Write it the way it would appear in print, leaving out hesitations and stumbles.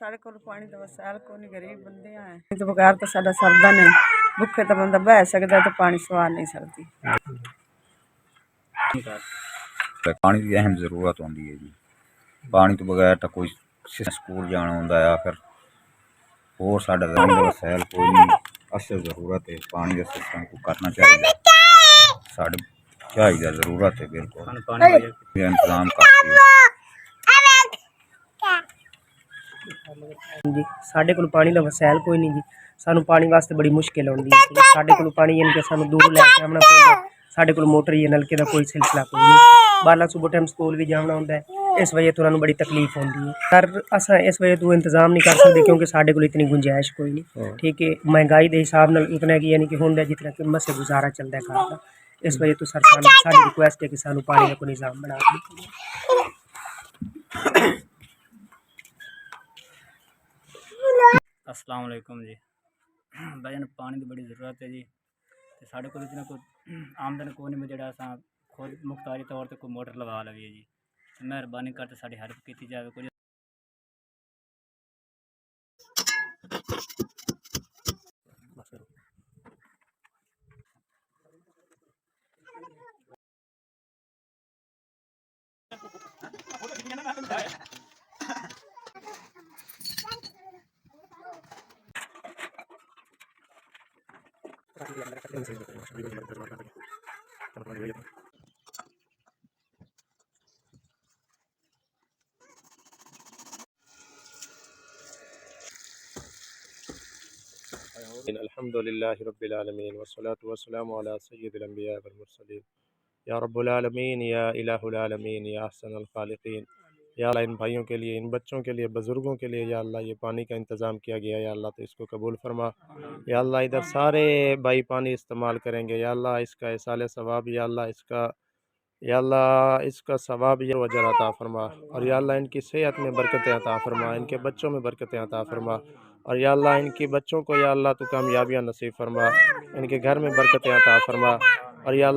ਸਾਡੇ ਕੋਲ ਪਾਣੀ ਦਾ ਵਸਾਇਲ ਕੋਈ ਨਹੀਂ, ਗਰੀਬ ਬੰਦੇ ਆ ਇਹ ਤੋਂ ਬਗੈਰ ਤਾਂ ਸਾਡਾ ਸਰਦਾ ਨਹੀਂ। ਭੁੱਖੇ ਤਾਂ ਬੰਦਾ ਬਹਿ ਸਕਦਾ ਤੇ ਪਾਣੀ ਸਵਾਰ नहीं सकती। पानी की अहम ज़रूरत होती है जी। पानी तो बगैर तो कोई स्कूल जाना होंदा है, फिर होर साढ़ा रहने का वसाइल कोई नहीं। असल ज़रूरत है पानी का सिस्टम को करना चाहिए, साढ़े चाहिए ज़रूरत है बिल्कुल इंतजाम कर जी। साढ़े कोल पानी का वसैल कोई नहीं जी। सानू पानी वास्ते बड़ी मुश्किल आउंदी है। साढ़े कोल पानी यानी कि सानू दूर लैके आना पैंदा। साढ़े कोल मोटर या नलके का कोई सिलसिला कोई नहीं। बाला सुबह टाइम स्कूल भी जाना होंदा है, इस वजह तो उन्होंने बड़ी तकलीफ होंदी है। पर असा इस वजह तो इंतजाम नहीं कर सकते क्योंकि साढ़े कोल इतनी गुंजाइश कोई नहीं। ठीक है, महंगाई के हिसाब नाल इतना कि यानी कि होंदा जितना कीमत से गुजारा चलता है घर का। इस वजह तो सर साडी रिक्वेस्ट है कि सानू पानी का कोई निज़ाम बना के। अस्सलाम वालेकुम जी। भाईजान पानी की बड़ी ज़रूरत है जी। तो साढ़े को इतना कोई आमदन को नहीं जो अस खुद मुख्तारी तौर पर कोई मोटर लगा लवीए जी। मेहरबानी करके साड़ी हेल्प की जाए कुछ। अल्हम्दुलिल्लाहि रब्बिल आलमीन वस्सलातु वस्सलामु अला सय्यिदिल अंबिया वल मुरसलीन या रब्बुल आलमीन या इलाहुल आलमीन या अहसनुल खालिकीन। या अल्लाह इन भाइयों के लिए, इन बच्चों के लिए, बुज़ुर्गों के लिए या अल्लाह ये पानी का इंतज़ाम किया गया या अल्लाह तो इसको कबूल फरमा। या अल्लाह इधर सारे भाई पानी इस्तेमाल करेंगे या अल्लाह इसका इसाले सवाब या अल्लाह इसका या अल्लाह इसका सवाब या वजर अता फरमा। और या अल्लाह इनकी सेहत में बरकतें अता फरमा, इनके बच्चों में बरकतें अता फरमा। और या अल्लाह इनके बच्चों को या अल्लाह तो कामयाबियाँ नसीब फरमा, इनके घर में बरकतें अता फरमा। और या